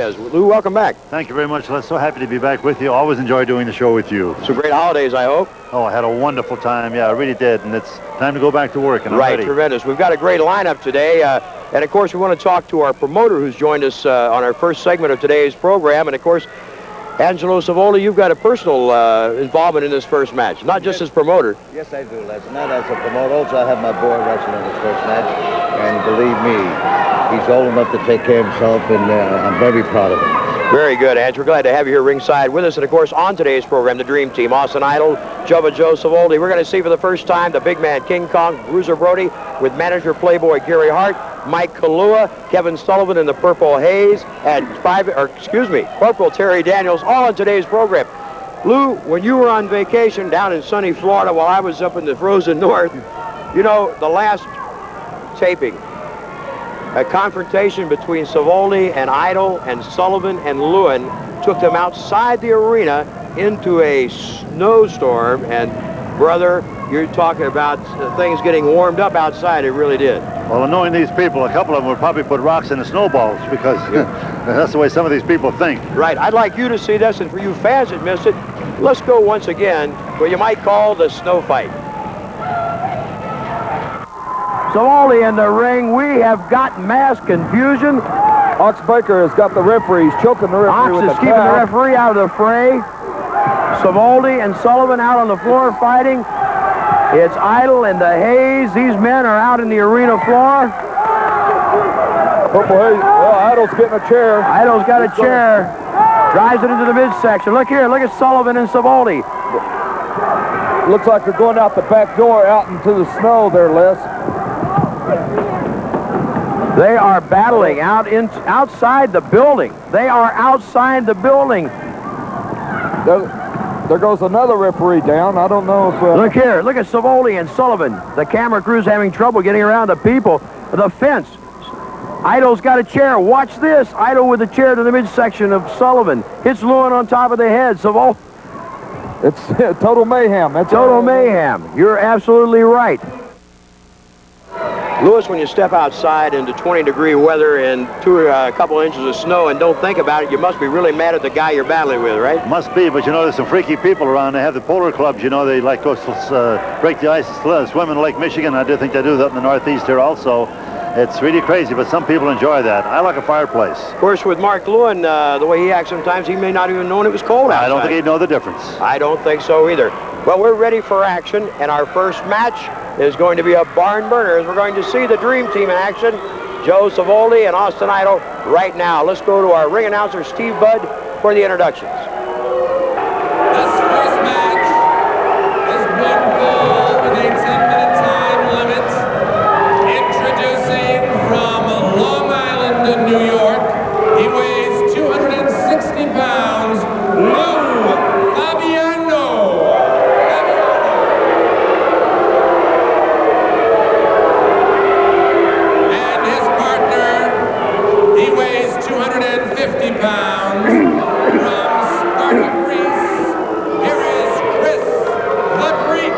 is. Lou, welcome back. Thank you very much, Les. So happy to be back with you. Always enjoy doing the show with you. Some great holidays, I hope. Oh, I had a wonderful time. Yeah, I really did. And it's time to go back to work. And I'm ready. Tremendous. We've got a great lineup today. And, of course, we want to talk to our promoter who's joined us on our first segment of today's program. And, of course, Angelo Savoli, you've got a personal involvement in this first match, not just as promoter. Yes, I do, Les. Not as a promoter. Also, I have my boy wrestling in this first match. And believe me, he's old enough to take care of himself, and I'm very proud of him. Very good, Andrew. We're glad to have you here ringside with us. And, of course, on today's program, the Dream Team, Austin Idol, Jubba Joe Savoldi. We're going to see for the first time the big man, King Kong, Bruiser Brody, with manager Playboy Gary Hart, Mike Kahlua, Kevin Sullivan in the Purple Haze, and Corporal Terry Daniels, all on today's program. Lou, when you were on vacation down in sunny Florida while I was up in the frozen north, you know, the last taping, a confrontation between Savoldi and Idol and Sullivan and Lewin took them outside the arena into a snowstorm, and brother, you're talking about things getting warmed up outside. It really did. Well, knowing these people, a couple of them would probably put rocks in the snowballs because that's the way some of these people think. Right. I'd like you to see this, and for you fans that missed it, let's go once again what you might call the snow fight. Savoldi in the ring. We have got mass confusion. Ox Baker has got the referee. He's choking the referee with the Ox is keeping the referee out of the fray. Savoldi and Sullivan out on the floor fighting. It's Idol and the Haze. These men are out in the arena floor. Purple Haze. Well, Idol's getting a chair. Idol's got a chair. Drives it into the midsection. Look here. Look at Sullivan and Savoldi. Looks like they're going out the back door out into the snow there, Les. They are battling outside the building. They are outside the building. There goes another referee down. I don't know if... Look here. Look at Savoldi and Sullivan. The camera crew's having trouble getting around the people. The fence. Idol's got a chair. Watch this. Idol with a chair to the midsection of Sullivan. Hits Lewin on top of the head. Savoldi. It's total mayhem. That's total mayhem. You're absolutely right. Lewis, when you step outside into 20-degree weather and a couple inches of snow and don't think about it, you must be really mad at the guy you're battling with, right? Must be, but you know, there's some freaky people around. They have the polar clubs, you know, they like to break the ice, swim in Lake Michigan. I do think they do that in the Northeast here also. It's really crazy, but some people enjoy that. I like a fireplace. Of course, with Mark Lewin, the way he acts sometimes, he may not even know it was cold outside. I don't think he'd know the difference. I don't think so either. Well, we're ready for action, and our first match is going to be a barn burner as we're going to see the Dream Team in action, Joe Savoldi and Austin Idol, right now. Let's go to our ring announcer, Steve Budd, for the introductions. This first match is one fall with a 10-minute time limit. Introducing from Long Island, New York, he weighs 260 pounds, Fabiano. And his partner, he weighs 250 pounds, from Sparta, Greece. Here is Chris the Greek.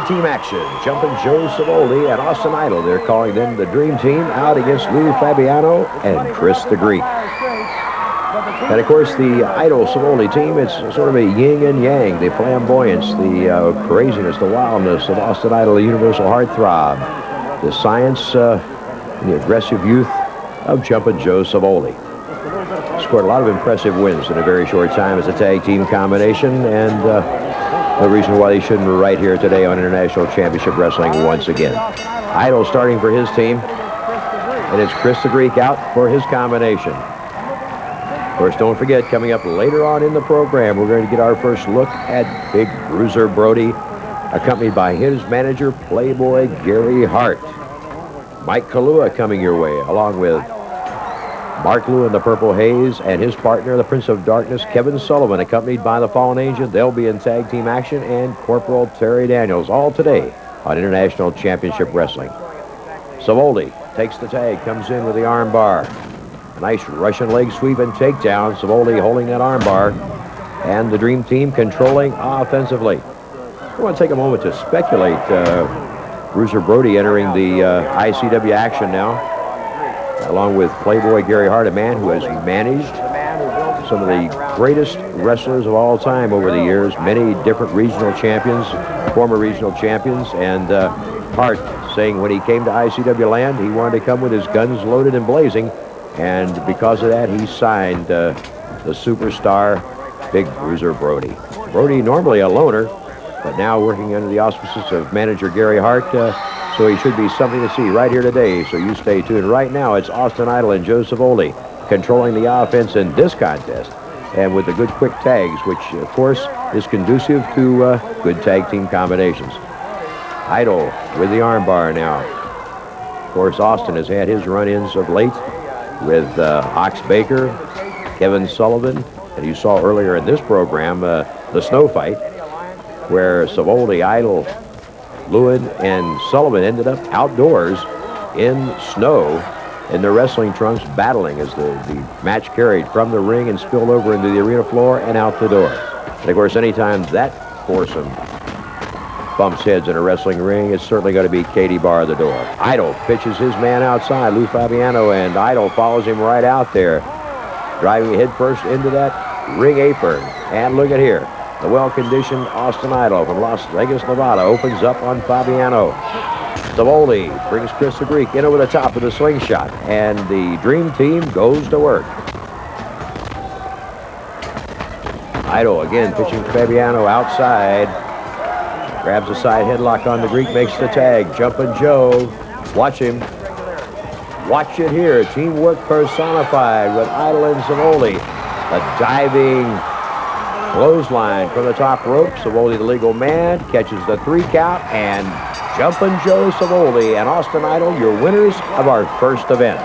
team action. Jumpin' Joe Savoldi and Austin Idol. They're calling them the Dream Team out against Lou Fabiano and Chris the Greek. And of course, the Idol Savoldi team, it's sort of a yin and yang, the flamboyance, the craziness, the wildness of Austin Idol, the universal heartthrob, the science, and the aggressive youth of Jumpin' Joe Savoldi. Scored a lot of impressive wins in a very short time as a tag team combination, and no reason why they shouldn't be right here today on International Championship Wrestling once again. Idol starting for his team, and it's Chris the Greek out for his combination. Of course, don't forget, coming up later on in the program, we're going to get our first look at Big Bruiser Brody, accompanied by his manager, Playboy Gary Hart. Mike Kahlua coming your way, along with Mark Lewin, the Purple Haze, and his partner, the Prince of Darkness, Kevin Sullivan, accompanied by the Fallen Angel. They'll be in tag team action, and Corporal Terry Daniels, all today on International Championship Wrestling. Savoldi takes the tag, comes in with the arm bar. A nice Russian leg sweep and takedown. Savoldi holding that arm bar, and the Dream Team controlling offensively. I want to take a moment to speculate. Bruiser Brody entering the ICW action now, along with Playboy Gary Hart, a man who has managed some of the greatest wrestlers of all time over the years, many different regional champions, former regional champions, and Hart saying when he came to ICW land, he wanted to come with his guns loaded and blazing, and because of that, he signed the superstar Big Bruiser Brody. Brody, normally a loner, but now working under the auspices of manager Gary Hart, so he should be something to see right here today, so you stay tuned. Right now, it's Austin Idol and Joe Savoldi controlling the offense in this contest, and with the good quick tags, which, of course, is conducive to good tag team combinations. Idol with the armbar now. Of course, Austin has had his run-ins of late with Ox Baker, Kevin Sullivan, and you saw earlier in this program the snow fight, where Savoldi, Idol, Lewin, and Sullivan ended up outdoors in snow in their wrestling trunks, battling as the match carried from the ring and spilled over into the arena floor and out the door. And of course, anytime that foursome bumps heads in a wrestling ring, it's certainly going to be Katie Barr the door. Idol pitches his man outside, Lou Fabiano, and Idol follows him right out there, driving headfirst into that ring apron. And look at here. The well-conditioned Austin Idol from Las Vegas, Nevada, opens up on Fabiano. Savoldi brings Chris the Greek in over the top of the slingshot, and the Dream Team goes to work. Idol again pitching Fabiano outside. Grabs a side headlock on the Greek, makes the tag. Jumpin' Joe. Watch him. Watch it here. Teamwork personified with Idol and Savoldi. A diving clothesline from the top rope. Savoldi, the legal man, catches the 3 count, and Jumpin' Joe Savoldi and Austin Idol, your winners of our first event.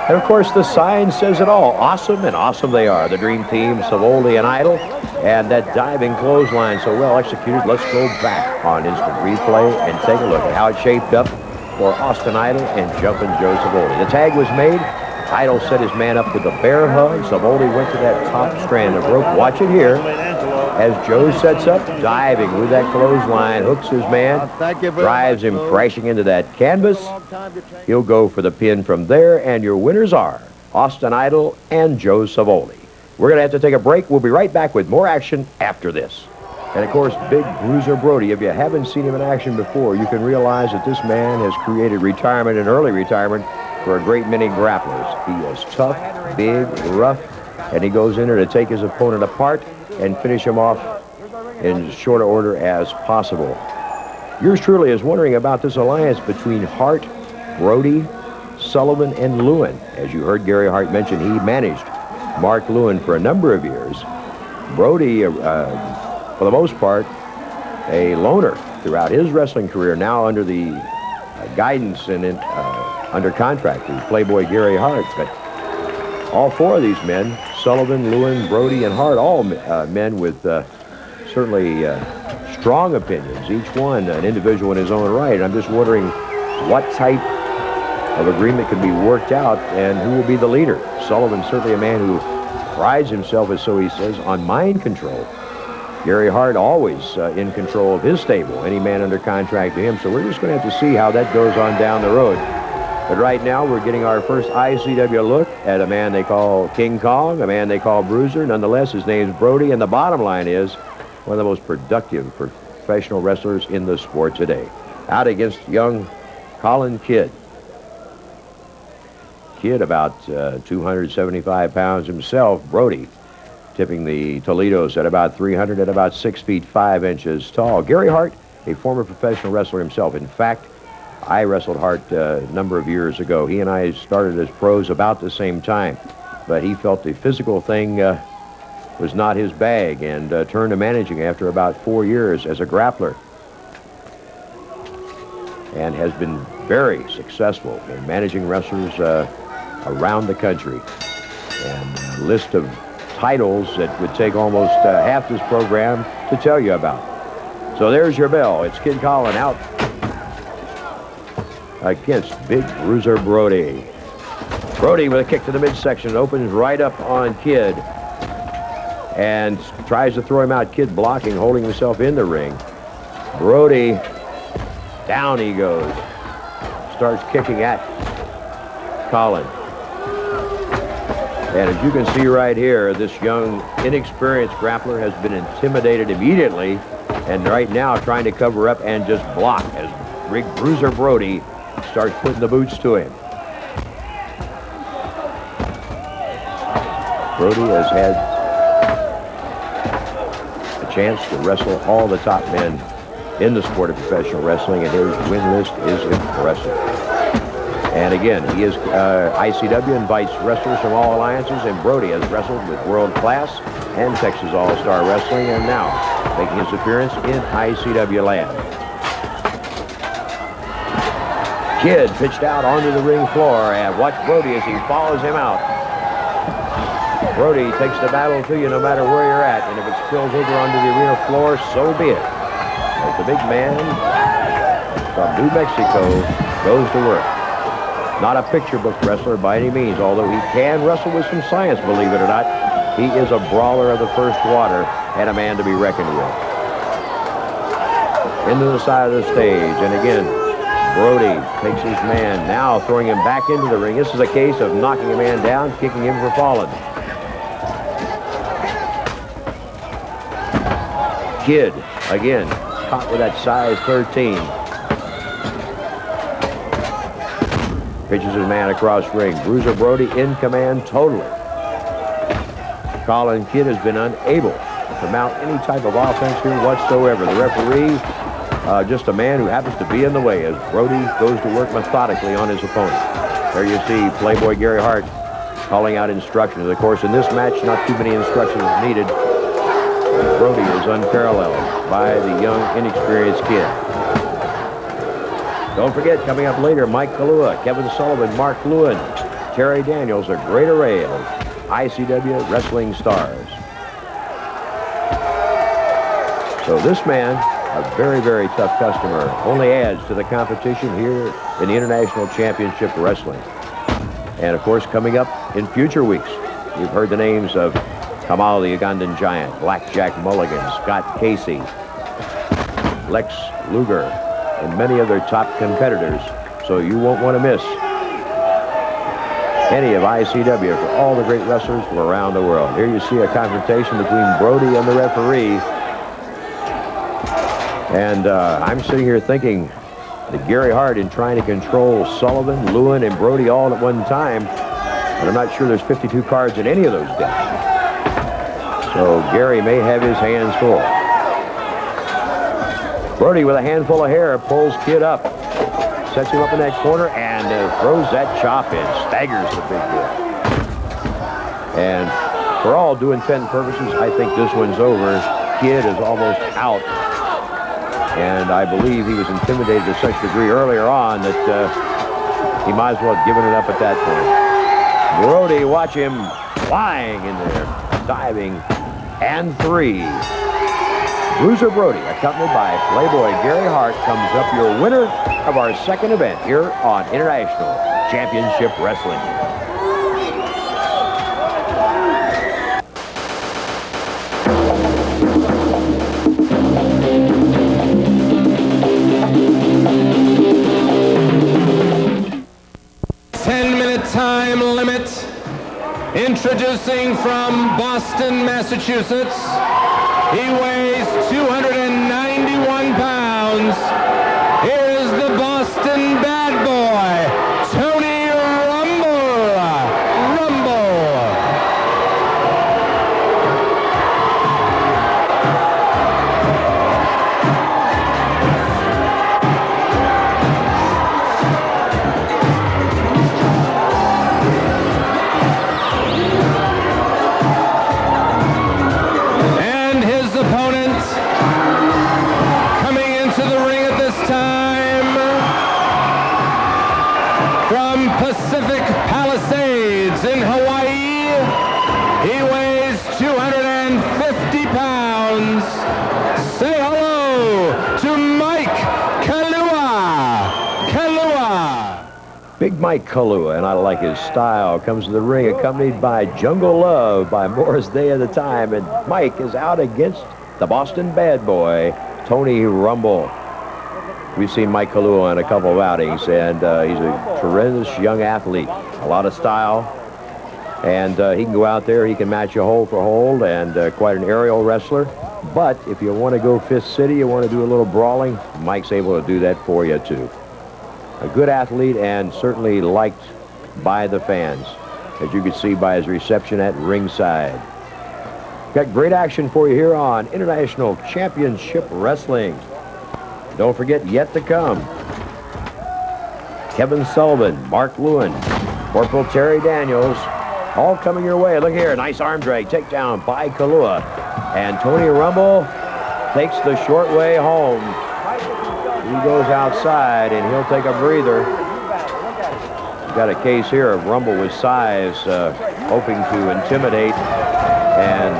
And of course, the sign says it all. Awesome, and awesome they are. The Dream Team, Savoldi and Idol, and that diving clothesline so well executed. Let's go back on instant replay and take a look at how it shaped up for Austin Idol and Jumpin' Joe Savoldi. The tag was made. Idol set his man up with the bear hug. Savoldi went to that top strand of rope. Watch it here as Joe sets up, diving with that clothesline, hooks his man, drives him crashing into that canvas. He'll go for the pin from there, and your winners are Austin Idol and Joe Savoldi. We're going to have to take a break. We'll be right back with more action after this. And of course, Big Bruiser Brody, if you haven't seen him in action before, you can realize that this man has created retirement and early retirement for a great many grapplers. He is tough, big, rough, and he goes in there to take his opponent apart and finish him off in as short order as possible. Yours truly is wondering about this alliance between Hart, Brody, Sullivan, and Lewin. As you heard Gary Hart mention, he managed Mark Lewin for a number of years. Brody, for the most part, a loner throughout his wrestling career, now under the guidance and under contract with Playboy Gary Hart. But all 4 of these men, Sullivan, Lewin, Brody, and Hart, all men with certainly strong opinions, each one an individual in his own right. And I'm just wondering what type of agreement could be worked out and who will be the leader. Sullivan certainly a man who prides himself, as so he says, on mind control. Gary Hart always in control of his stable, any man under contract to him. So we're just going to have to see how that goes on down the road. But right now, we're getting our first ICW look at a man they call King Kong, a man they call Bruiser. Nonetheless, his name's Brody, and the bottom line is one of the most productive professional wrestlers in the sport today. Out against young Colin Kidd. Kidd about 275 pounds himself. Brody tipping the Toledos at about 300 at about 6 feet 5 inches tall. Gary Hart, a former professional wrestler himself. In fact, I wrestled Hart a number of years ago. He and I started as pros about the same time, but he felt the physical thing was not his bag and turned to managing after about 4 years as a grappler, and has been very successful in managing wrestlers around the country. And a list of titles that would take almost half this program to tell you about. So there's your bell. It's Kid Colin out against Big Bruiser Brody. Brody with a kick to the midsection, opens right up on Kidd and tries to throw him out. Kidd blocking, holding himself in the ring. Brody, down he goes. Starts kicking at Colin. And as you can see right here, this young, inexperienced grappler has been intimidated immediately, and right now trying to cover up and just block as Big Bruiser Brody starts putting the boots to him. Brody has had a chance to wrestle all the top men in the sport of professional wrestling, and his win list is impressive. And again, he is ICW invites wrestlers from all alliances, and Brody has wrestled with World Class and Texas All-Star Wrestling, and now making his appearance in ICW land. Kidd pitched out onto the ring floor, and watch Brody as he follows him out. Brody takes the battle to you no matter where you're at, and if it spills over onto the arena floor, so be it. As the big man from New Mexico goes to work. Not a picture book wrestler by any means, although he can wrestle with some science, believe it or not. He is a brawler of the first water and a man to be reckoned with. Into the side of the stage, and again, Brody takes his man, now throwing him back into the ring. This is a case of knocking a man down, kicking him for falling. Kidd, again, caught with that size 13. Pitches his man across ring. Bruiser Brody in command totally. Colin Kidd has been unable to mount any type of offense here whatsoever. The referee, just a man who happens to be in the way as Brody goes to work methodically on his opponent. There you see Playboy Gary Hart calling out instructions. Of course, in this match, not too many instructions needed. Brody is unparalleled by the young, inexperienced Kidd. Don't forget, coming up later, Mike Kahlua, Kevin Sullivan, Mark Lewin, Terry Daniels, a great array of ICW wrestling stars. So this man, a very, very tough customer, only adds to the competition here in the International Championship Wrestling. And of course, coming up in future weeks, you've heard the names of Kamal the Ugandan Giant, Blackjack Mulligan, Scott Casey, Lex Luger, and many other top competitors, so you won't want to miss any of ICW for all the great wrestlers from around the world. Here you see a confrontation between Brody and the referee, and I'm sitting here thinking that Gary Hart, in trying to control Sullivan, Lewin, and Brody all at one time, but I'm not sure there's 52 cards in any of those decks. So Gary may have his hands full. Brody, with a handful of hair, pulls Kidd up, sets him up in that corner, and throws that chop in, staggers the big boy. And for all due intent and purposes, I think this one's over. Kidd is almost out, and I believe he was intimidated to such a degree earlier on that he might as well have given it up at that point. Brody, watch him flying in there, diving, and 3. Bruiser Brody, accompanied by Playboy Gary Hart, comes up your winner of our second event here on International Championship Wrestling. Introducing from Boston, Massachusetts, he weighs 291 pounds. Here is the Boston bad boy, Tony Rumble. And his opponent coming into the ring at this time from Pacific Palisades in Hawaii. He weighs 250 pounds. Say hello to Mike Kahlua. Big Mike Kahlua, and I like his style, comes to the ring accompanied by Jungle Love by Morris Day at the time, and Mike is out against the Boston bad boy, Tony Rumble. We've seen Mike Kahlua in a couple of outings, and he's a tremendous young athlete, a lot of style, and he can go out there, he can match you hold for hold, and quite an aerial wrestler. But if you want to go Fifth City, you want to do a little brawling, Mike's able to do that for you too. A good athlete and certainly liked by the fans, as you can see by his reception at ringside. Got great action for you here on International Championship Wrestling. Don't forget, yet to come, Kevin Sullivan, Mark Lewin, Corporal Terry Daniels, all coming your way. Look here, nice arm drag, takedown by Kahlua. And Tony Rumble takes the short way home. He goes outside, and he'll take a breather. Got a case here of Rumble with size, hoping to intimidate, and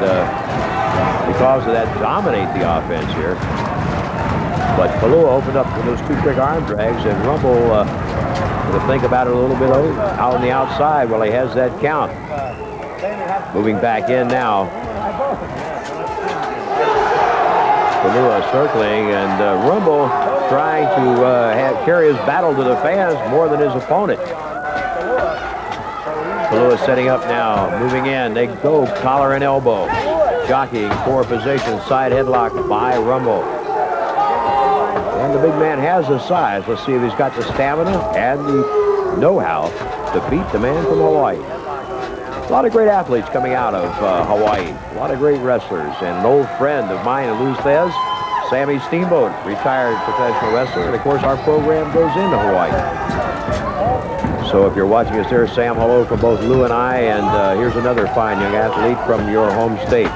because of that, dominate the offense here. But Kahlua opened up with those two quick arm drags, and Rumble to think about it a little bit out on the outside while he has that count. Moving back in now. Kahlua circling, and Rumble trying to carry his battle to the fans more than his opponent. Kahlua setting up now, moving in. They go collar and elbow. Jockeying for position, side headlock by Rumble. And the big man has the size. Let's see if he's got the stamina and the know-how to beat the man from Hawaii. A lot of great athletes coming out of Hawaii. A lot of great wrestlers. And an old friend of mine in Luz Thez, Sammy Steamboat, retired professional wrestler. And of course, our program goes into Hawaii. So if you're watching us there, Sam, hello from both Lou and I. And here's another fine young athlete from your home state,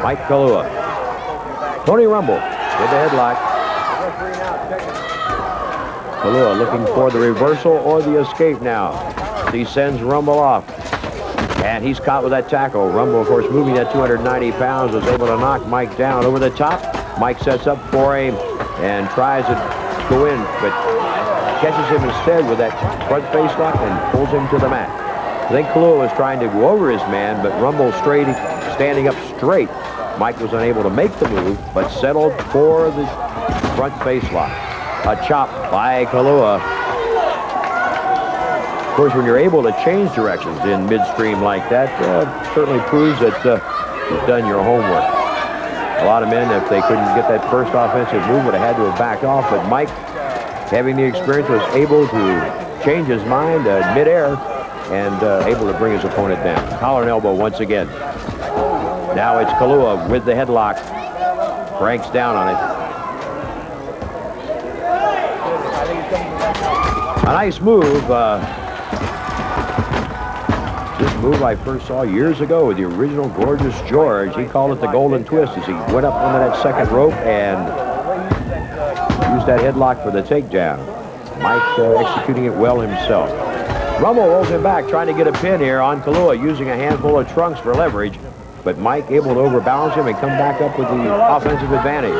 Mike Kahlua. Tony Rumble with the headlock. Kahlua looking for the reversal or the escape now. He sends Rumble off. And he's caught with that tackle. Rumble, of course, moving that 290 pounds, was able to knock Mike down over the top. Mike sets up for him and tries to go in, but catches him instead with that front face lock and pulls him to the mat. I think Kahlua was trying to go over his man, but Rumble standing up straight. Mike was unable to make the move, but settled for the front face lock. A chop by Kahlua. Of course, when you're able to change directions in midstream like that, certainly proves that you've done your homework. A lot of men, if they couldn't get that first offensive move, would have had to have backed off. But Mike, having the experience, was able to change his mind midair and able to bring his opponent down. Collar and elbow once again. Now it's Kahlua with the headlock. Cranks down on it. A nice move. This move I first saw years ago with the original Gorgeous George. He called it the Golden Twist as he went up under that second rope and used that headlock for the takedown. Mike executing it well himself. Rumble rolls him back, trying to get a pin here on Kahlua, using a handful of trunks for leverage. But Mike able to overbalance him and come back up with the offensive advantage.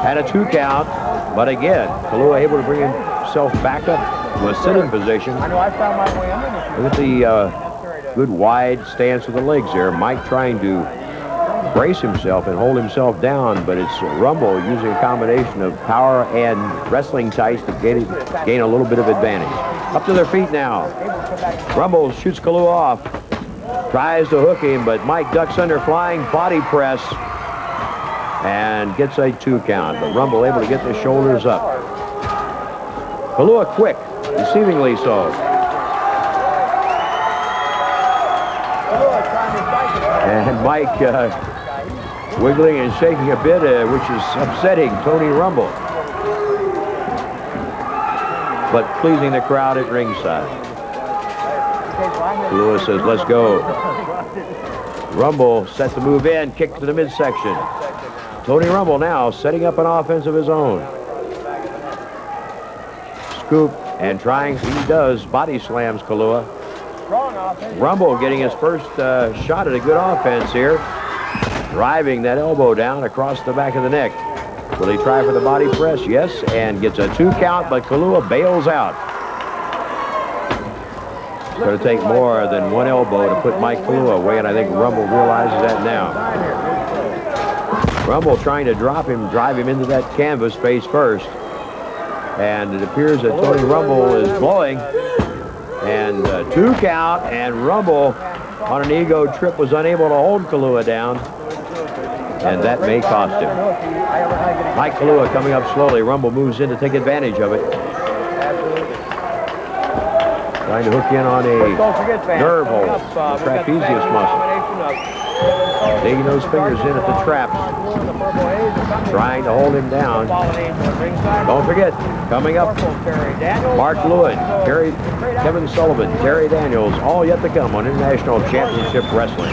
Had a 2 count, but again, Kahlua able to bring himself back up to a sitting position. I know I found my way under. Look at the good wide stance of the legs there. Mike trying to brace himself and hold himself down, but it's Rumble using a combination of power and wrestling tights to gain a little bit of advantage. Up to their feet now. Rumble shoots Kahlua off. Tries to hook him, but Mike ducks under, flying body press, and gets a 2 count. But Rumble able to get the shoulders up. Kahlua quick, deceivingly so. And Mike wiggling and shaking a bit, which is upsetting Tony Rumble, but pleasing the crowd at ringside. Kahlua says, let's go. Rumble sets the move in, kick to the midsection. Tony Rumble now setting up an offense of his own. Scoop and trying, he does, body slams Kahlua. Rumble getting his first shot at a good offense here. Driving that elbow down across the back of the neck. Will he try for the body press? Yes, and gets a 2 count, but Kahlua bails out. It's going to take more than one elbow to put Mike Kahlua away, and I think Rumble realizes that now. Rumble trying to drop him, drive him into that canvas face first. And it appears that Tony Rumble is blowing. And 2 count, and Rumble on an ego trip was unable to hold Kahlua down. And that may cost him. Mike Kahlua coming up slowly. Rumble moves in to take advantage of it. Trying to hook in on a nerve hold, the trapezius muscle. Digging those fingers in at the traps. Trying to hold him down. Don't forget, coming up, Mark Lewin, Kevin Sullivan, Terry Daniels, all yet to come on International Championship Wrestling.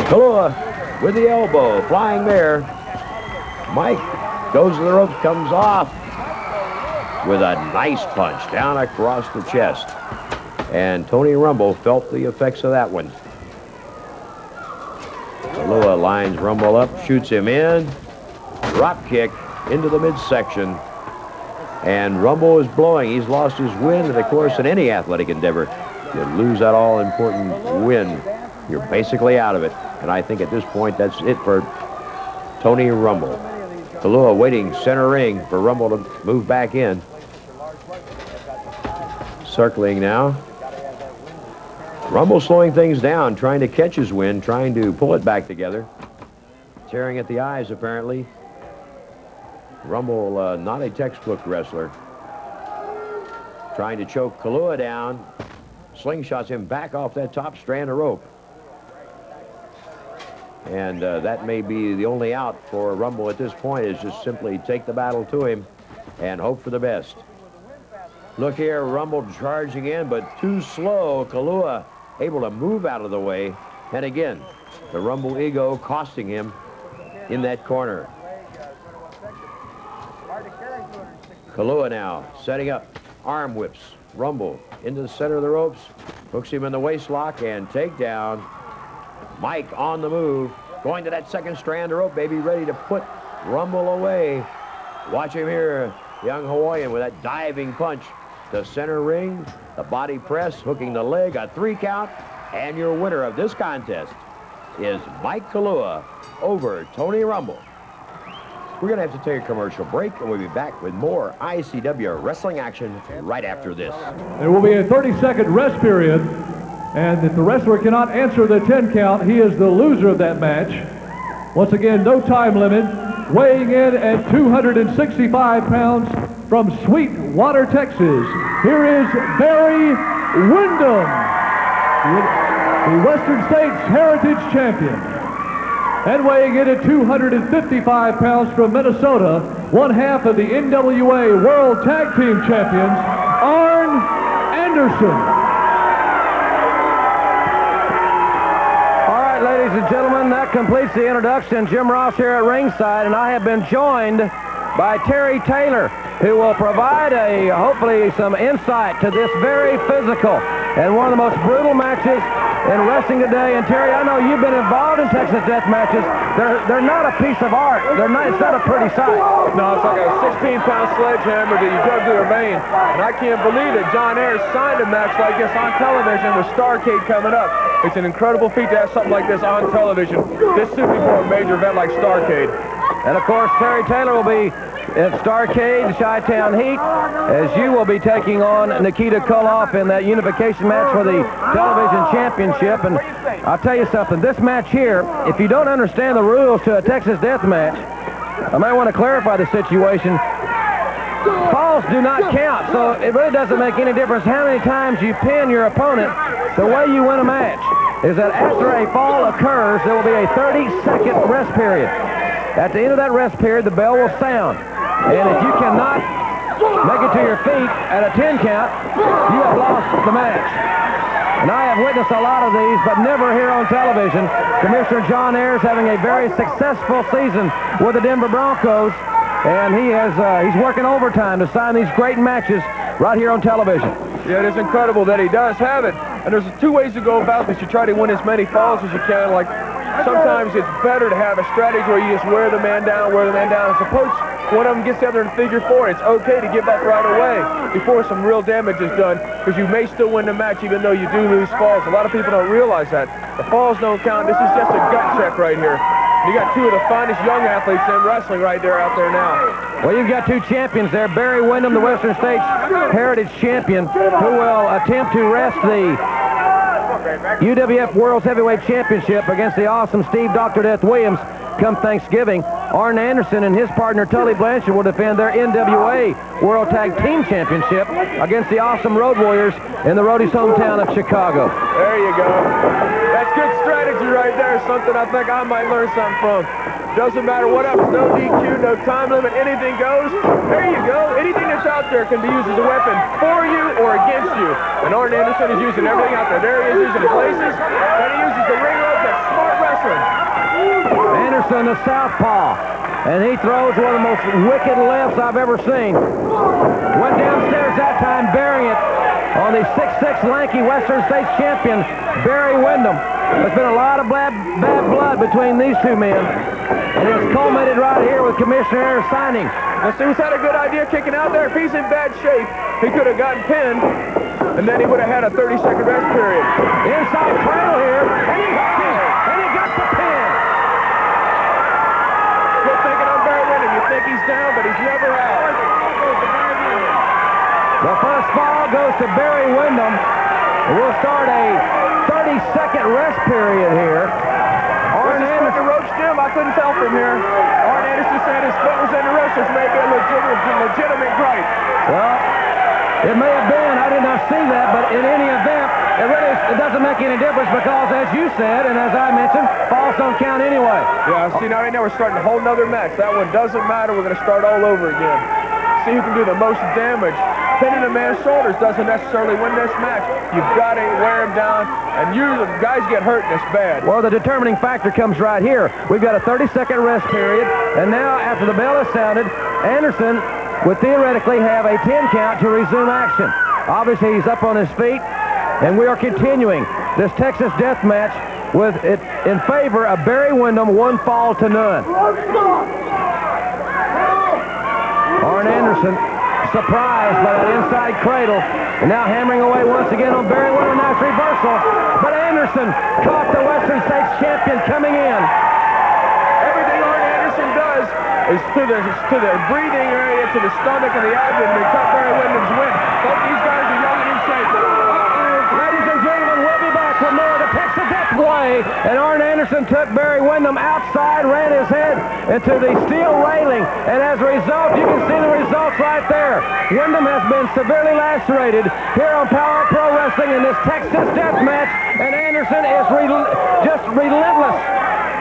Kahlua with the elbow, flying there. Mike goes to the rope, comes off with a nice punch down across the chest. And Tony Rumble felt the effects of that one. Kahlua lines Rumble up, shoots him in. Drop kick into the midsection. And Rumble is blowing. He's lost his wind, and of course, in any athletic endeavor, you lose that all-important win, you're basically out of it. And I think at this point, that's it for Tony Rumble. Kahlua waiting center ring for Rumble to move back in. Circling now. Rumble slowing things down, trying to catch his wind, trying to pull it back together. Tearing at the eyes, apparently. Rumble, not a textbook wrestler. Trying to choke Kahlua down. Slingshots him back off that top strand of rope. And that may be the only out for Rumble at this point, is just simply take the battle to him and hope for the best. Look here, Rumble charging in, but too slow. Kahlua able to move out of the way. And again, the Rumble ego costing him in that corner. Kahlua now setting up arm whips. Rumble into the center of the ropes. Hooks him in the waist lock and takedown. Mike on the move. Going to that second strand of rope, baby, ready to put Rumble away. Watch him here, young Hawaiian with that diving punch. The center ring, the body press, hooking the leg, a 3 count. And your winner of this contest is Mike Kahlua over Tony Rumble. We're going to have to take a commercial break, and we'll be back with more ICW wrestling action right after this. There will be a 30-second rest period, and if the wrestler cannot answer the 10 count, he is the loser of that match. Once again, no time limit. Weighing in at 265 pounds from Sweetwater, Texas, here is Barry Windham, the Western States Heritage Champion. And weighing in at 255 pounds from Minnesota, one half of the NWA World Tag Team Champions, Arn Anderson. All right, ladies and gentlemen, that completes the introduction. Jim Ross here at ringside, and I have been joined by Terry Taylor, who will provide hopefully some insight to this very physical and one of the most brutal matches in wrestling today. And Terry, I know you've been involved in Texas death matches. They're not a piece of art. It's not a pretty sight. No, it's like a 16-pound sledgehammer that you dug to the vein. And I can't believe that John Ayers signed a match like this on television with Starrcade coming up. It's an incredible feat to have something like this on television. This should be for a major event like Starrcade. And of course, Terry Taylor will be at Starrcade, Chi-Town Heat, as you will be taking on Nikita Koloff in that unification match for the television championship. And I'll tell you something, this match here, if you don't understand the rules to a Texas death match, I might want to clarify the situation. Falls do not count, so it really doesn't make any difference how many times you pin your opponent. The way you win a match is that after a fall occurs, there will be a 30-second rest period. At the end of that rest period, the bell will sound. And if you cannot make it to your feet at a 10 count, you have lost the match. And I have witnessed a lot of these, but never here on television. Commissioner John Ayers having a very successful season with the Denver Broncos, and he's working overtime to sign these great matches right here on television. Yeah, it is incredible that he does have it. And there's two ways to go about this. You try to win as many falls as you can. Like, sometimes it's better to have a strategy where you just wear the man down. And suppose one of them gets the other in figure 4, it's okay to give up right away before some real damage is done, because you may still win the match even though you do lose falls. A lot of people don't realize that. The falls don't count. This is just a gut check right here. You got two of the finest young athletes in wrestling right there out there now. Well, you've got two champions there. Barry Windham, the Western States Heritage Champion, who will attempt to wrest the UWF World's Heavyweight Championship against the awesome Steve Dr. Death Williams come Thanksgiving. Arn Anderson and his partner Tully Blanchard will defend their NWA World Tag Team Championship against the awesome Road Warriors in the Roadie's hometown of Chicago. There you go. That's good strategy right there. Something I think I might learn something from. Doesn't matter what happens, no DQ, no time limit, anything goes. There you go. Anything that's out there can be used as a weapon for you or against you. And Arn Anderson is using everything out there. There he is using the places, and he uses the ring rope. That's smart wrestling. Anderson, the southpaw, and he throws one of the most wicked lefts I've ever seen. Went downstairs that time, burying it on the 6'6" lanky Western States champion, Barry Windham. There's been a lot of bad blood between these two men, and it's culminated right here with Commissioner Ayers signing. Now, see, was that a good idea kicking out there? If he's in bad shape, he could have gotten pinned, and then he would have had a 30-second rest period. Inside cradle here, and he hooked him, and he got the pin. Still thinking on Barry Windham. You think he's down, but he's never out. The first fall goes to Barry Windham. We'll start a 30-second rest period here. Arn Anderson roached him. I couldn't tell from here. Arn Anderson said his foot was in the ropes, which may be a legitimate gripe. Well, it may have been. I did not see that, but in any event, it doesn't make any difference because, as you said, and as I mentioned, falls don't count anyway. Yeah, see, now right now we're starting a whole nother match. That one doesn't matter. We're going to start all over again. See who can do the most damage. Pinning a man's shoulders doesn't necessarily win this match. You've got to wear him down, and usually guys get hurt and it's bad. Well, the determining factor comes right here. We've got a 30-second rest period, and now after the bell is sounded, Anderson would theoretically have a 10 count to resume action. Obviously, he's up on his feet, and we are continuing this Texas death match with it in favor of Barry Windham, 1 fall to none. Arn Anderson surprised by that inside cradle, and now hammering away once again on Barry Windham. Nice reversal, but Anderson caught the Western States champion coming in. Everything Arn Anderson does is to the breathing area, to the stomach and the abdomen, to cut Barry Windham's win. Both these guys are young and in shape. Ladies and gentlemen, we'll be back with more of the Texas Death Way. And Arn Anderson took Barry Windham outside, ran his head into the steel railing, and as a result, you can see the results right there. Windham has been severely lacerated here on Power Pro Wrestling in this Texas Death Match, and Anderson is just relentless.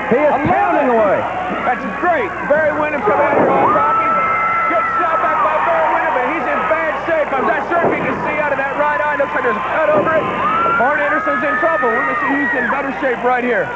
He is pounding away. That's great. Barry Windham coming out here on Rocky. Good shot back by Barry Windham, but he's in bad shape. I'm not sure if he can see out of that right eye. Looks like there's a cut over it. Arn Anderson's in trouble. We're going to see who's in better shape right here.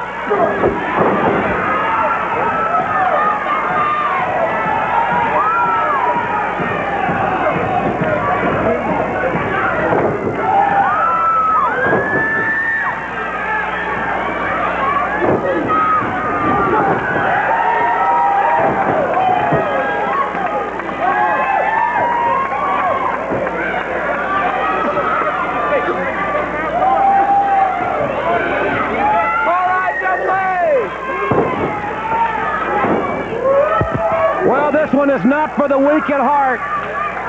one is not for the weak at heart.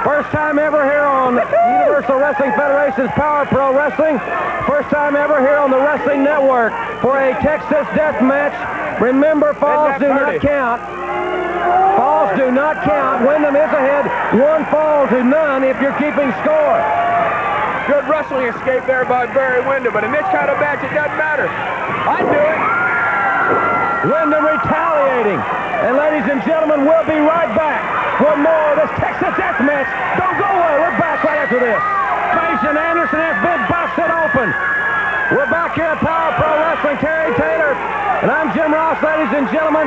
First time ever here on Universal Wrestling Federation's Power Pro Wrestling. First time ever here on the Wrestling Network for a Texas death match. Remember, falls do not count. Falls do not count. Windham is ahead. 1 fall to none if you're keeping score. Good wrestling escape there by Barry Windham, but in this kind of match, it doesn't matter. I'd do it. Windham retaliating. And ladies and gentlemen, we'll be right back for more of this Texas death match. Don't go away. We're back right after this. Mason Anderson has been busted open. We're back here at Power Pro Wrestling. Terry Taylor. And I'm Jim Ross, ladies and gentlemen.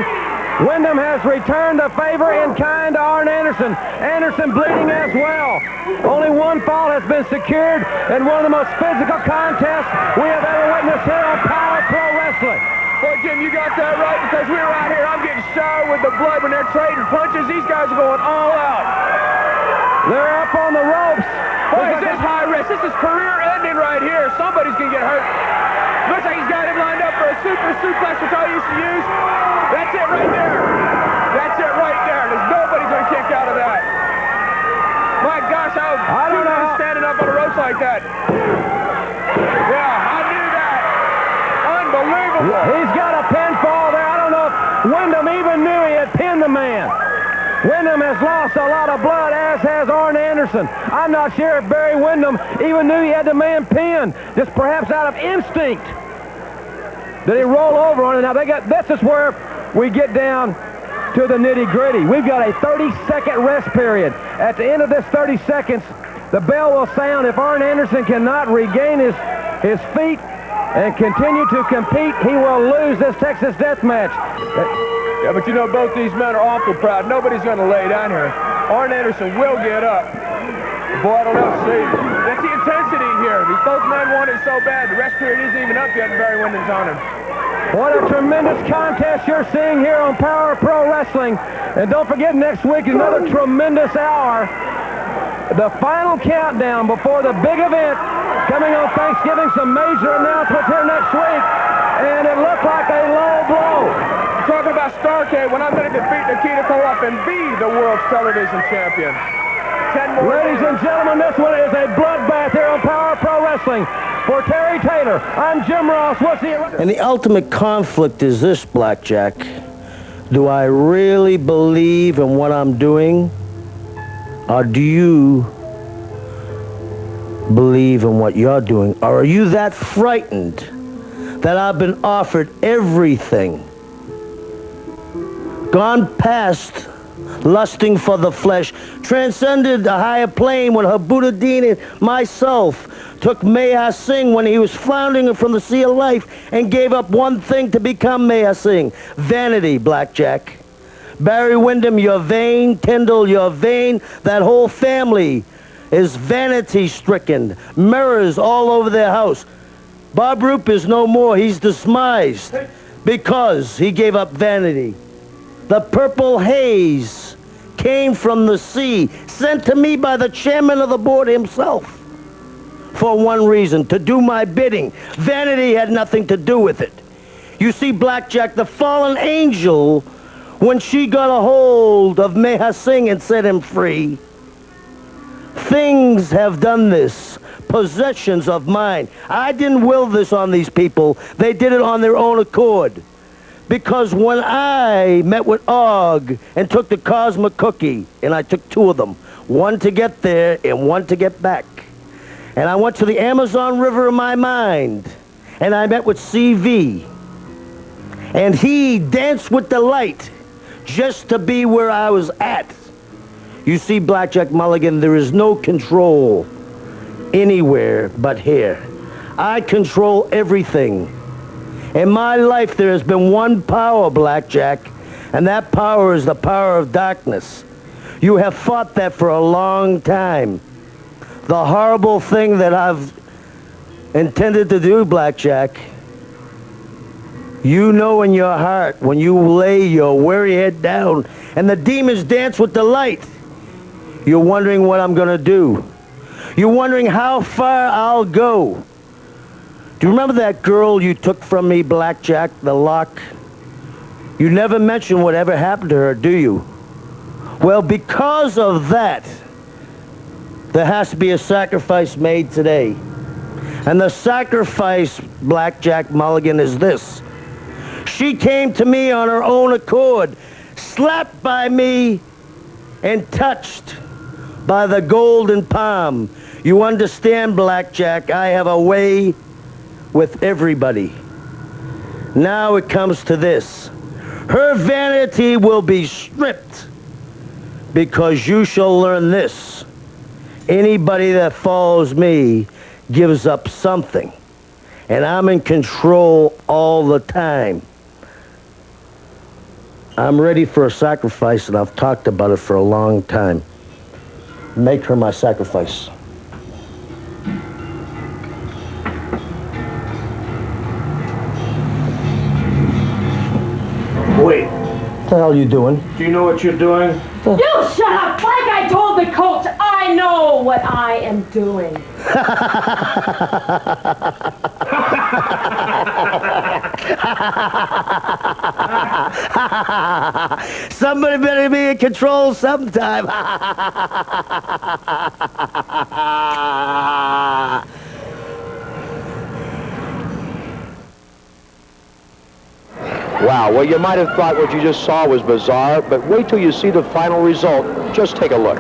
Windham has returned a favor in kind to Arn Anderson. Anderson bleeding as well. Only 1 fall has been secured in one of the most physical contests we have ever witnessed here on Power Pro Wrestling. Boy, Jim, you got that right, because we were out here. I'm getting showered with the blood when they're trading punches. These guys are going all out. They're up on the ropes. Boy, is this high risk. This is career ending right here. Somebody's going to get hurt. Looks like he's got him lined up for a super suplex, which I used to use. That's it right there. That's it right there. There's nobody going to kick out of that. My gosh, I don't know standing up on the ropes like that. Yeah, I knew that. Unbelievable. He's got a pinfall there. I don't know if Windham even knew he had pinned the man. Windham has lost a lot of blood, as has Arn Anderson. I'm not sure if Barry Windham even knew he had the man pinned, just perhaps out of instinct. Did he roll over on it? Now, this is where we get down to the nitty-gritty. We've got a 30-second rest period. At the end of this 30 seconds, the bell will sound. If Arn Anderson cannot regain his feet and continue to compete, he will lose this Texas death match. Yeah, but you know, both these men are awful proud. Nobody's going to lay down here. Arn Anderson will get up. Boy, I don't know. See, that's the intensity here. These both men want it so bad. The rest period isn't even up yet, and Barry Windham's on him. What a tremendous contest you're seeing here on Power Pro Wrestling. And don't forget, next week, another tremendous hour. The final countdown before the big event coming on Thanksgiving. Some major announcements here next week. And it looked like a low blow. Talking about Starcade, when I'm going to defeat Nikita Koloff and be the world's television champion. 10 more. Ladies and gentlemen, this one is a bloodbath here on Power Pro Wrestling. For Terry Taylor, I'm Jim Ross. We'll see you. And the ultimate conflict is this, Blackjack. Do I really believe in what I'm doing? Or do you believe in what you're doing? Or are you that frightened that I've been offered everything? Gone past lusting for the flesh, transcended a higher plane when Habuddin and myself took Meha Singh when he was floundering from the sea of life and gave up one thing to become Meha Singh: vanity, Blackjack. Barry Windham, you're vain. Tyndall, you're vain. That whole family is vanity-stricken. Mirrors all over their house. Bob Roop is no more. He's despised because he gave up vanity. The purple haze came from the sea, sent to me by the chairman of the board himself, for one reason: to do my bidding. Vanity had nothing to do with it. You see, Blackjack, the fallen angel, when she got a hold of Meha Singh and set him free, things have done this. Possessions of mine. I didn't will this on these people. They did it on their own accord. Because when I met with Og and took the Cosmic Cookie, and I took 2 of them, one to get there and one to get back, and I went to the Amazon River in my mind, and I met with CV, and he danced with the light just to be where I was at. You see, Blackjack Mulligan, there is no control anywhere but here. I control everything. In my life, there has been one power, Blackjack, and that power is the power of darkness. You have fought that for a long time. The horrible thing that I've intended to do, Blackjack, you know in your heart, when you lay your weary head down and the demons dance with the light, you're wondering what I'm going to do. You're wondering how far I'll go. Do you remember that girl you took from me, Blackjack, the lock? You never mentioned whatever happened to her, do you? Well, because of that, there has to be a sacrifice made today. And the sacrifice, Blackjack Mulligan, is this. She came to me on her own accord, slapped by me and touched by the golden palm. You understand, Blackjack, I have a way with everybody. Now it comes to this. Her vanity will be stripped because you shall learn this. Anybody that follows me gives up something, and I'm in control all the time. I'm ready for a sacrifice, and I've talked about it for a long time. Make her my sacrifice. Wait, What the hell are you doing? do you know what you're doing? You shut up! Like I told the coach, I know what I am doing. Somebody better be in control sometime. Wow, well, you might have thought what you just saw was bizarre, but wait till you see the final result. Just take a look.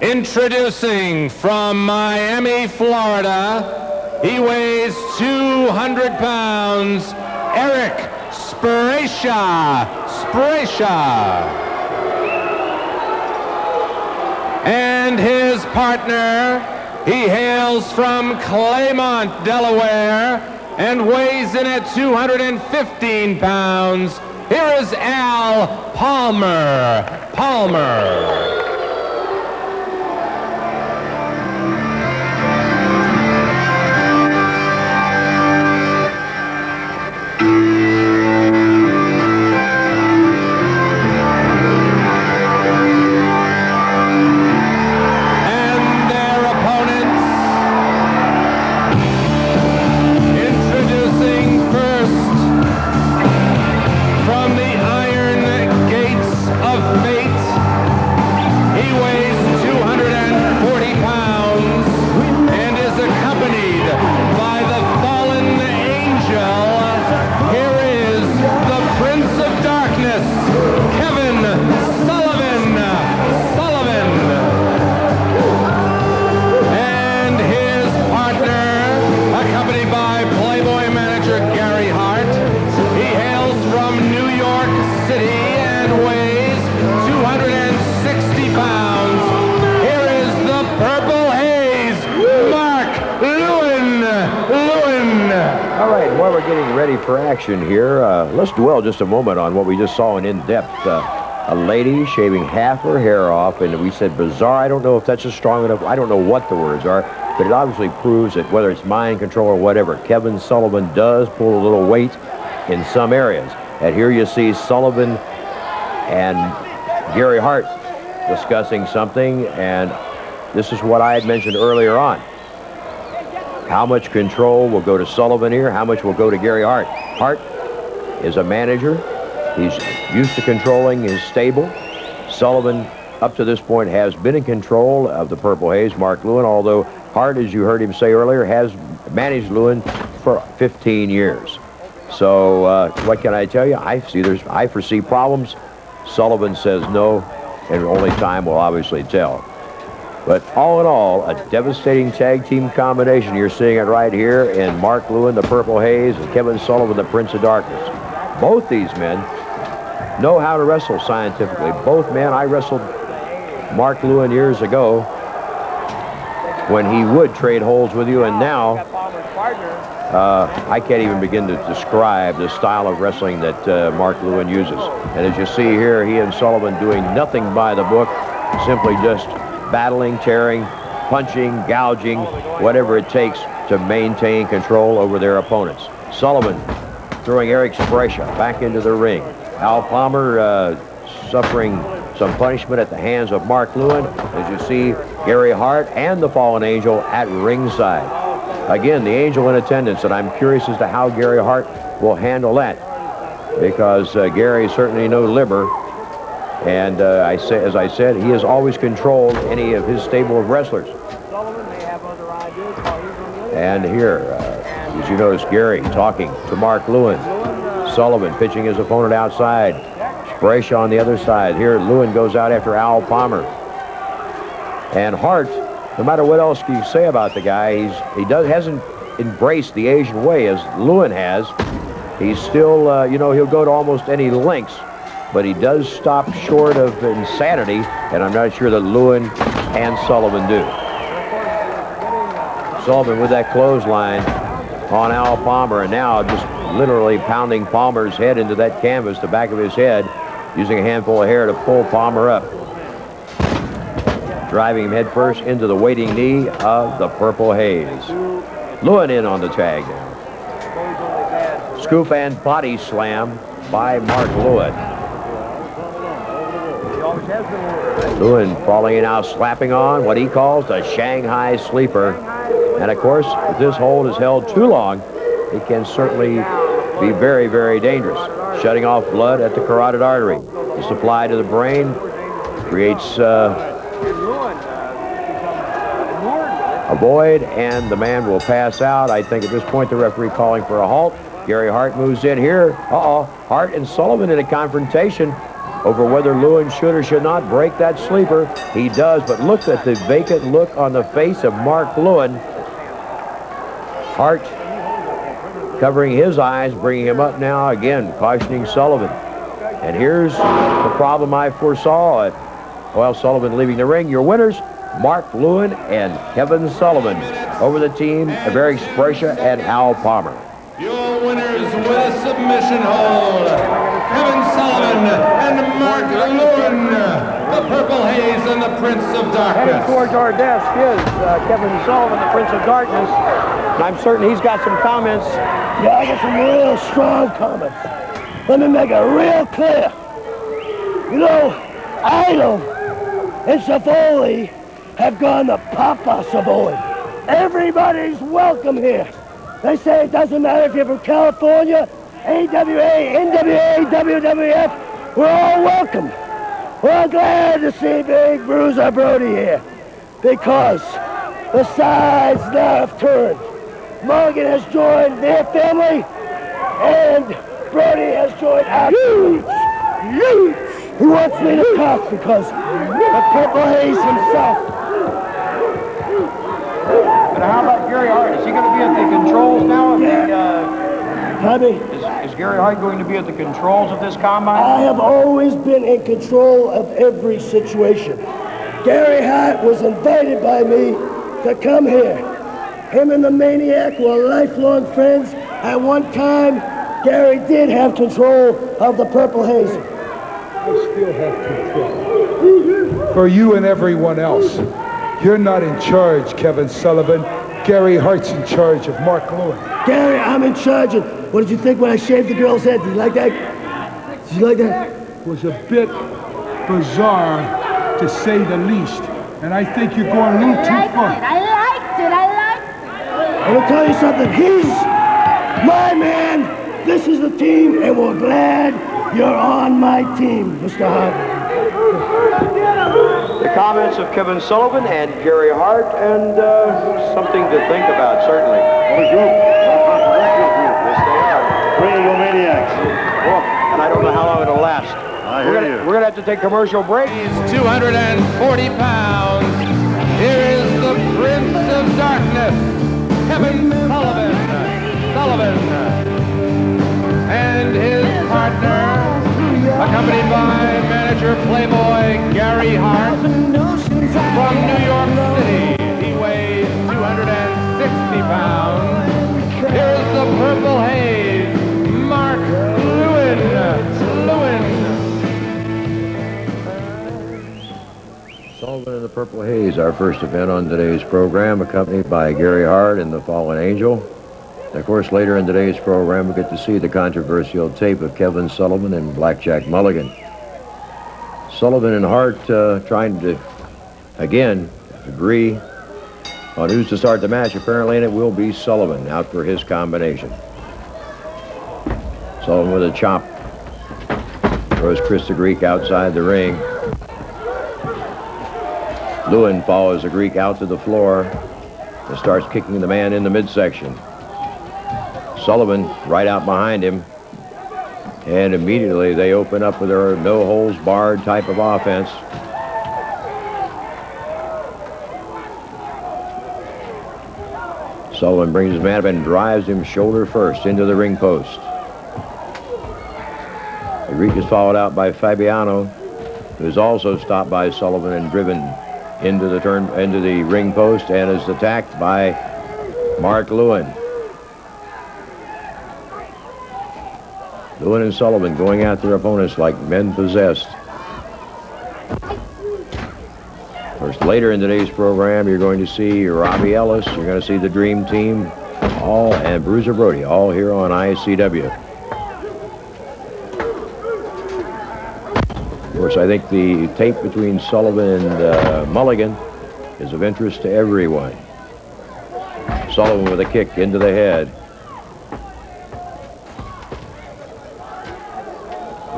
Introducing from Miami, Florida, he weighs 200 pounds, Eric Spracia. And his partner, he hails from Claymont, Delaware, and weighs in at 215 pounds. Here is Al Palmer. While we're getting ready for action here, let's dwell just a moment on what we just saw in depth. A lady shaving half her hair off, and we said bizarre. I don't know if that's a strong enough. I don't know what the words are, but it obviously proves that whether it's mind control or whatever, Kevin Sullivan does pull a little weight in some areas. And here you see Sullivan and Gary Hart discussing something, and this is what I had mentioned earlier on. How much control will go to Sullivan here? How much will go to Gary Hart? Hart is a manager. He's used to controlling his stable. Sullivan, up to this point, has been in control of the Purple Haze, Mark Lewin, although Hart, as you heard him say earlier, has managed Lewin for 15 years. So what can I tell you? I foresee problems. Sullivan says no, and only time will obviously tell. But all in all, a devastating tag team combination. You're seeing it right here in Mark Lewin, the Purple Haze, and Kevin Sullivan, the Prince of Darkness. Both these men know how to wrestle scientifically. Both men, I wrestled Mark Lewin years ago when he would trade holds with you, and now I can't even begin to describe the style of wrestling that Mark Lewin uses. And as you see here, he and Sullivan doing nothing by the book, simply just battling, tearing, punching, gouging, whatever it takes to maintain control over their opponents. Sullivan throwing Eric Sprecher back into the ring. Al Palmer suffering some punishment at the hands of Mark Lewin. As you see, Gary Hart and the Fallen Angel at ringside. Again, the Angel in attendance, and I'm curious as to how Gary Hart will handle that, because Gary is certainly no libber, and as I said, he has always controlled any of his stable of wrestlers. And here, as you notice, Gary talking to Mark Lewin. Sullivan pitching his opponent outside. Sprecher on the other side. Here, Lewin goes out after Al Palmer. And Hart, no matter what else you say about the guy, hasn't embraced the Asian way as Lewin has. He's still, he'll go to almost any lengths, but he does stop short of insanity, and I'm not sure that Lewin and Sullivan do. Sullivan with that clothesline on Al Palmer, and now just literally pounding Palmer's head into that canvas, the back of his head, using a handful of hair to pull Palmer up. Driving him headfirst into the waiting knee of the Purple Haze. Lewin in on the tag now. Scoop and body slam by Mark Lewin. Lewin falling in now, slapping on what he calls the Shanghai Sleeper. And of course, if this hold is held too long, it can certainly be very, very dangerous. Shutting off blood at the carotid artery. The supply to the brain creates a void, and the man will pass out. I think at this point the referee calling for a halt. Gary Hart moves in here. Hart and Sullivan in a confrontation over whether Lewin should or should not break that sleeper. He does, but look at the vacant look on the face of Mark Lewin. Hart covering his eyes, bringing him up now, again, cautioning Sullivan. And here's the problem I foresaw. Well, Sullivan leaving the ring. Your winners, Mark Lewin and Kevin Sullivan, over the team of Eric Sprecher and Al Palmer. Your winners with a submission hold, Kevin Sullivan and Mark Lewin, the Purple Haze and the Prince of Darkness. Heading towards our desk is Kevin Sullivan, the Prince of Darkness. And I'm certain he's got some comments. Yeah, I got some real strong comments. Let me make it real clear. You know, Idol and Savoli have gone to Papa Savoli. Everybody's welcome here. They say it doesn't matter if you're from California, AWA, NWA, WWF, we're all welcome. We're glad to see Big Bruiser Brody here, because the sides now have turned. Morgan has joined their family, and Brody has joined ours. Huge! He wants me to talk because the Purple Haze himself. But how about Gary Hart? Is he going to be at the controls now? Is Gary Hart going to be at the controls of this combine? I have always been in control of every situation. Gary Hart was invited by me to come here. Him and the Maniac were lifelong friends. At one time, Gary did have control of the Purple Haze. I still have control. For you and everyone else. You're not in charge, Kevin Sullivan. Gary Hart's in charge of Mark Lewin. Gary, I'm in charge of... What did you think when I shaved the girl's head? Did you like that? Did you like that? It was a bit bizarre, to say the least. And I think you're going a little too far. I liked it. I'm gonna tell you something. He's my man. This is the team, and we're glad you're on my team, Mr. Hart. The comments of Kevin Sullivan and Gary Hart, and something to think about, certainly. What a group. Yes, they are. Three little maniacs. Oh, and I don't know how long it'll last. We're going to have to take commercial break. He's 240 pounds. Here is the Prince of Darkness, Kevin Sullivan. And his partner, accompanied by manager Playboy Gary Hart from New York City. He weighs 260 pounds. Here's the Purple Haze, Mark Lewin. Sullivan and the Purple Haze, our first event on today's program, accompanied by Gary Hart and the Fallen Angel. Of course, later in today's program, we get to see the controversial tape of Kevin Sullivan and Blackjack Mulligan. Sullivan and Hart trying to, again, agree on who's to start the match, apparently, and it will be Sullivan out for his combination. Sullivan with a chop. Throws Chris the Greek outside the ring. Lewin follows the Greek out to the floor and starts kicking the man in the midsection. Sullivan right out behind him, and immediately they open up with their no-holds-barred type of offense. Sullivan brings his man up and drives him shoulder first into the ring post. The Greek is followed out by Fabiano, who is also stopped by Sullivan and driven into the ring post, and is attacked by Mark Lewin. Lewin and Sullivan going at their opponents like men possessed. Of course, later in today's program, you're going to see Robbie Ellis, you're going to see the Dream Team, and Bruiser Brody, all here on ICW. Of course, I think the tape between Sullivan and Mulligan is of interest to everyone. Sullivan with a kick into the head.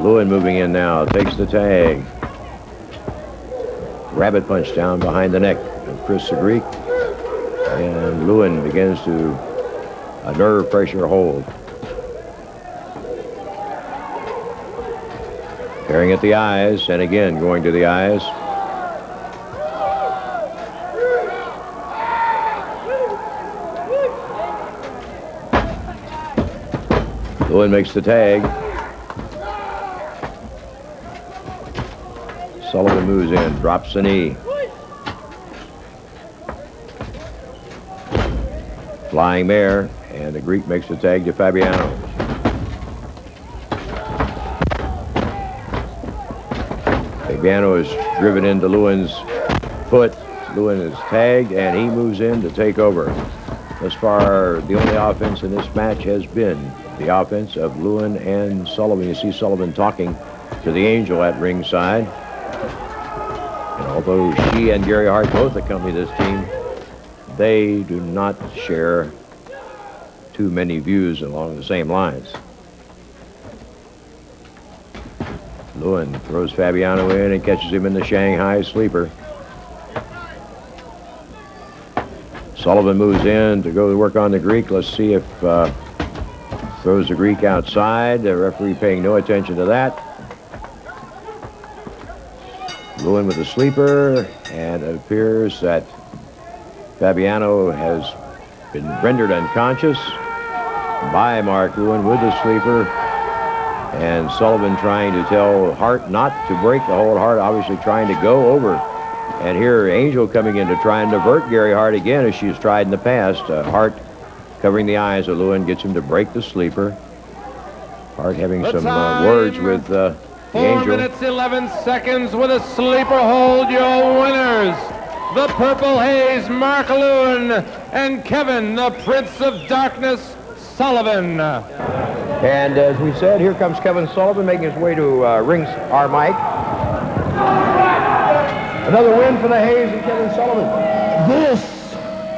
Lewin moving in now, takes the tag. Rabbit punch down behind the neck of Chris the Greek. And Lewin begins to a nerve pressure hold. Tearing at the eyes, and again going to the eyes. Lewin makes the tag. Sullivan moves in, drops the knee. Flying mare, and the Greek makes the tag to Fabiano. Fabiano is driven into Lewin's foot. Lewin is tagged, and he moves in to take over. Thus far, the only offense in this match has been the offense of Lewin and Sullivan. You see Sullivan talking to the Angel at ringside. And although she and Gary Hart both accompany this team, they do not share too many views along the same lines. Lewin throws Fabiano in and catches him in the Shanghai sleeper. Sullivan moves in to go to work on the Greek. Let's see if throws the Greek outside. The referee paying no attention to that. Lewin with the sleeper, and it appears that Fabiano has been rendered unconscious by Mark Lewin with the sleeper. And Sullivan trying to tell Hart not to break the hold. Hart obviously trying to go over. And here Angel coming in to try and divert Gary Hart again, as she's tried in the past. Hart covering the eyes of Lewin, gets him to break the sleeper. Hart having some words with the Angel. 4 minutes, 11 seconds with a sleeper hold. Your winners, the Purple Haze, Mark Lewin, and Kevin, the Prince of Darkness, Sullivan. And as we said, here comes Kevin Sullivan making his way to our mic. Another win for the Haze and Kevin Sullivan. This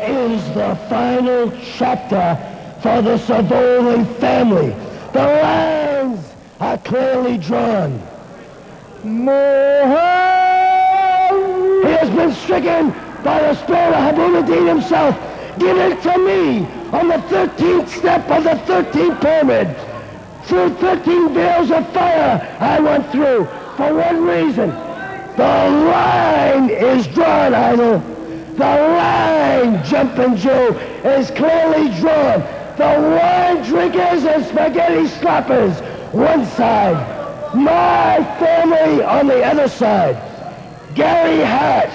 is the final chapter for the Savoli family. The lines are clearly drawn. He has been stricken by the spirit of Habunuddin himself. Give it to me on the 13th step of the 13th pyramid. Through 13 veils of fire I went through for one reason. The line is drawn, Idol. The line, Jumpin' Joe, is clearly drawn. The wine drinkers and spaghetti sloppers, one side. My family on the other side. Gary Hart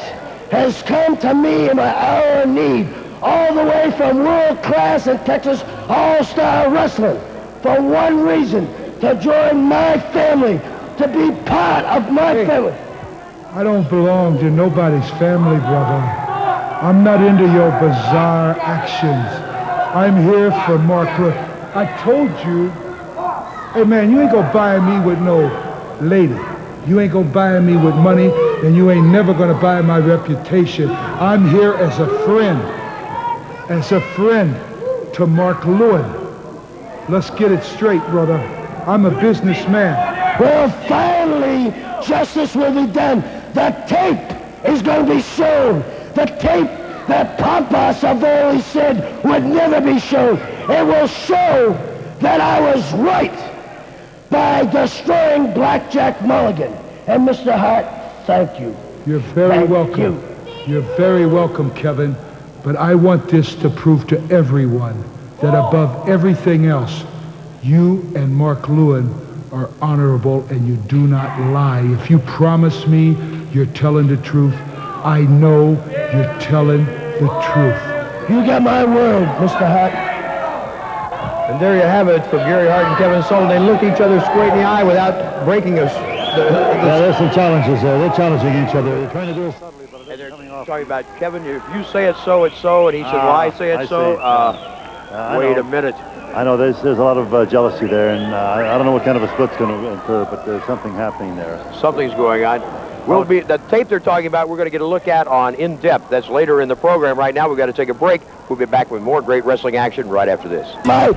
has come to me in my hour of need, all the way from world class in Texas all-star wrestling, for one reason, to join my family, to be part of my family. I don't belong to nobody's family, brother. I'm not into your bizarre actions. I'm here for Mark Lewin. I told you, hey man, you ain't gonna buy me with no lady. You ain't gonna buy me with money, and you ain't never gonna buy my reputation. I'm here as a friend to Mark Lewin. Let's get it straight, brother. I'm a businessman. Well, finally, justice will be done. The tape is going to be shown. The tape that Papa Savoli said would never be shown. It will show that I was right by destroying Blackjack Mulligan. And Mr. Hart, thank you. You're very welcome. You're very welcome, Kevin. But I want this to prove to everyone that above everything else, you and Mark Lewin are honorable and you do not lie. If you promise me you're telling the truth, I know you're telling the truth. You got my word, Mr. Hart. And there you have it from Gary Hart and Kevin Sullivan. They look each other straight in the eye without breaking us. Yeah, there's some challenges there. They're challenging each other. They're trying to do it subtly, but they're talking about, Kevin, if you say it's so, it's so. And he said, well, I say it's so. Wait a minute. I know there's a lot of jealousy there, and I don't know what kind of a split's going to occur, but there's something happening there. Something's going on. We'll be the tape they're talking about. We're going to get a look at on In Depth. That's later in the program. Right now, we've got to take a break. We'll be back with more great wrestling action right after this. My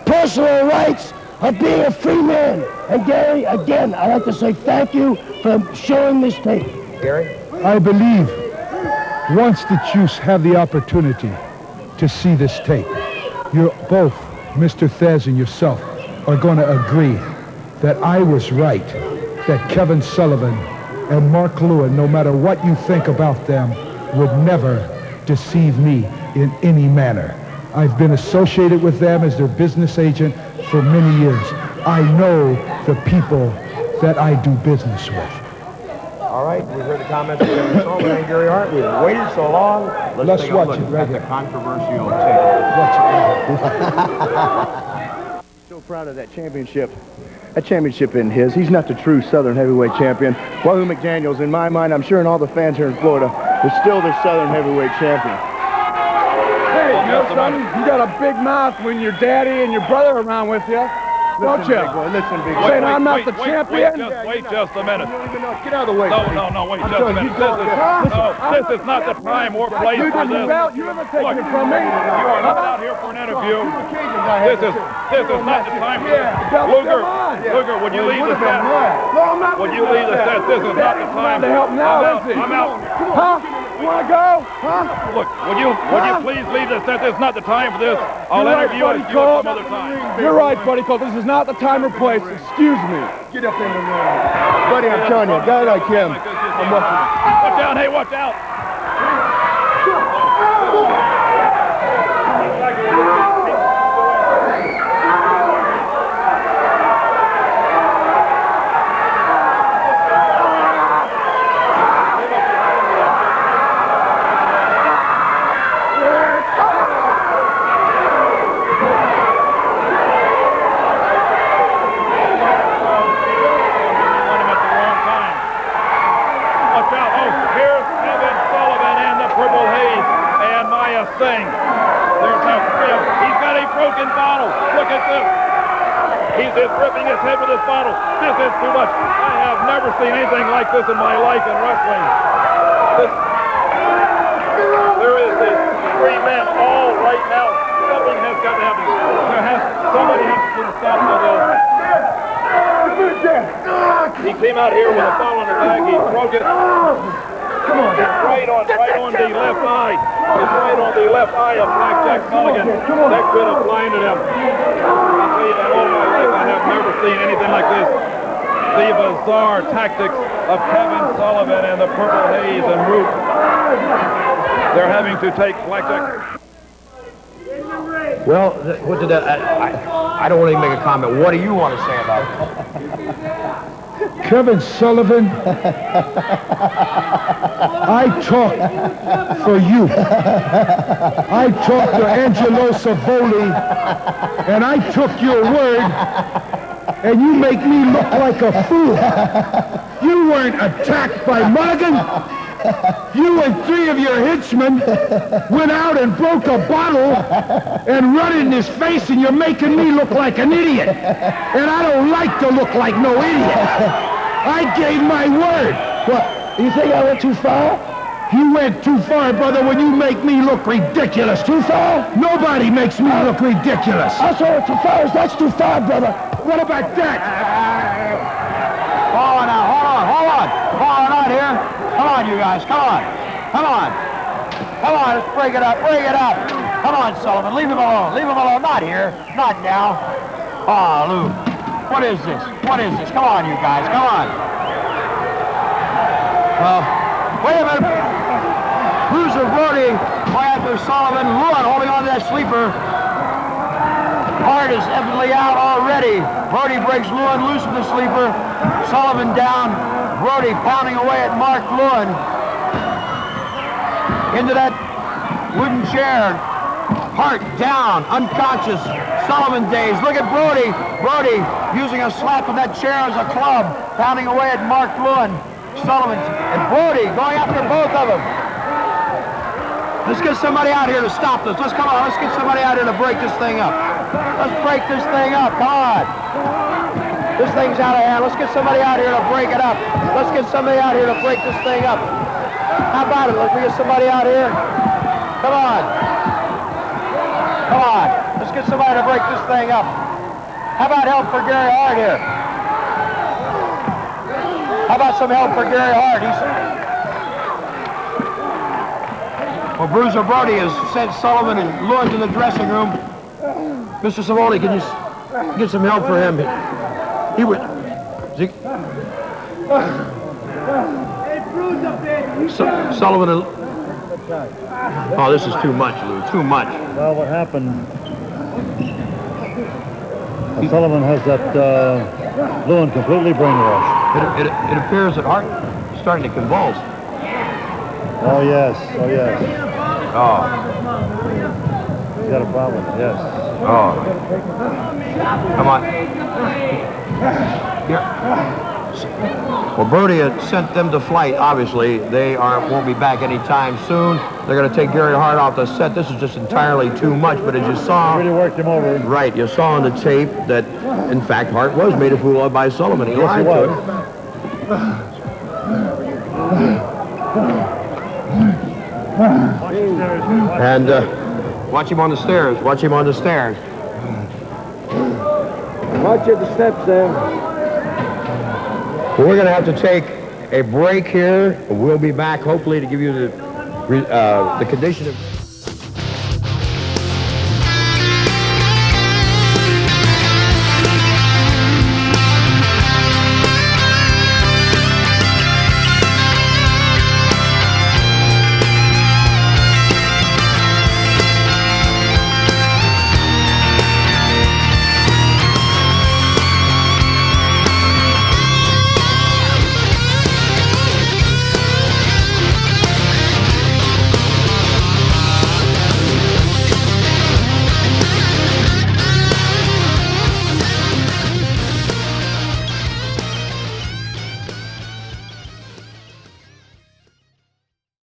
personal rights of being a free man. And Gary, again, I'd like to say thank you for showing this tape. Gary? I believe once that you have the opportunity to see this tape, you're both, Mr. Thez and yourself, are going to agree that I was right, that Kevin Sullivan and Mark Lewin, no matter what you think about them, would never deceive me in any manner. I've been associated with them as their business agent for many years. I know the people that I do business with. All right, we heard the comments of Kevin Sullivan and Gary Hart. We've waited so long. Let's take a look at the controversial tape. So proud of that championship. That championship isn't his. He's not the true Southern heavyweight champion. Wahoo McDaniels, in my mind, I'm sure in all the fans here in Florida, is still the Southern heavyweight champion. Hey, you know something? You got a big mouth when your daddy and your brother are around with you. Don't you? Listen, big boy. Saying I'm not the champion? Wait just a minute. Get out of the way. No, wait just a minute. This is not the time or place for this. You haven't taken it from me. You are not out here for an interview. This is not the time for this. Luger, would you leave the set? Would you leave the set? This is not the time. To help now, is he? I'm out. Huh? You want to go? Huh? Look, would you please leave the set? This is not the time for this. I'll interview you some other time. You're right, Buddy Cole. This is not the time or place. Excuse me. Get up in the ring. Buddy, I'm telling you, a guy like him, I'm watching. Watch out, hey, watch out. Thing. He's got a broken bottle. Look at this. He's just ripping his head with this bottle. This is too much. I have never seen anything like this in my life in wrestling. There is these three men all right now. Something has got to happen. Somebody has to stop this. He came out here with a ball in the bag. He broke it. Come on, right on the left eye. It's right on the left eye of Blackjack Mulligan. That could have blinded him. I tell you, in all my life, I have never seen anything like this. The bizarre tactics of Kevin Sullivan and the Purple Haze and Root. They're having to take Blackjack. Well, what did I don't want to make a comment. What do you want to say about it? Kevin Sullivan, I talked for you. I talked to Angelo Savoli, and I took your word, and you make me look like a fool. You weren't attacked by Mulligan. You and 3 of your henchmen went out and broke a bottle and run it in his face, and you're making me look like an idiot. And I don't like to look like no idiot. I gave my word. What? You think I went too far? You went too far, brother, when you make me look ridiculous. Too far? Nobody makes me look ridiculous. I saw it too far. That's too far, brother. What about that? Hold on now, hold on. Hold on out here. Come on, you guys, come on. Come on. Come on, let's break it up, Come on, Sullivan, leave him alone. Not here, not now. Oh, Lou, what is this? Come on, you guys, come on. Wait a minute. Bruiser, Brody, going after Sullivan. Lewin holding on to that sleeper. Hart is evidently out already. Brody breaks Lewin loose from the sleeper. Sullivan down. Brody pounding away at Mark Lewin. Into that wooden chair. Hart down, unconscious. Sullivan dazed. Look at Brody. Brody using a slap of that chair as a club, pounding away at Mark Lewin. Sullivan and Brody going after both of them. Let's get somebody out here to stop this. Let's get somebody out here to break this thing up. Let's break this thing up. Come on. This thing's out of hand. Let's get somebody out here to break it up. Let's get somebody out here to break this thing up. How about it? Let's get somebody out here. Come on. Come on. Let's get somebody to break this thing up. How about help for Gary Hart here? How about some help for Gary Hart? Well, Bruiser Brody has sent Sullivan and Lewin to the dressing room. Mr. Savoldi, can you get some help for him? He would. Sullivan and... Oh, this is too much, Lou. Too much. Well, what happened? Sullivan has that Lewin completely brainwashed. It appears that Hart is starting to convulse. Oh, yes. Oh. He's got a problem, yes. Oh. Come on. Here. Well, Brody had sent them to flight, obviously. They won't be back anytime soon. They're going to take Gary Hart off the set. This is just entirely too much, but as you saw... Really worked him over. Right, you saw on the tape that, in fact, Hart was made a fool of by Sullivan. He lied to him. And watch him on the stairs. Watch him on the stairs. Watch at the steps, Sam. Well, we're going to have to take a break here. We'll be back, hopefully, to give you the condition of...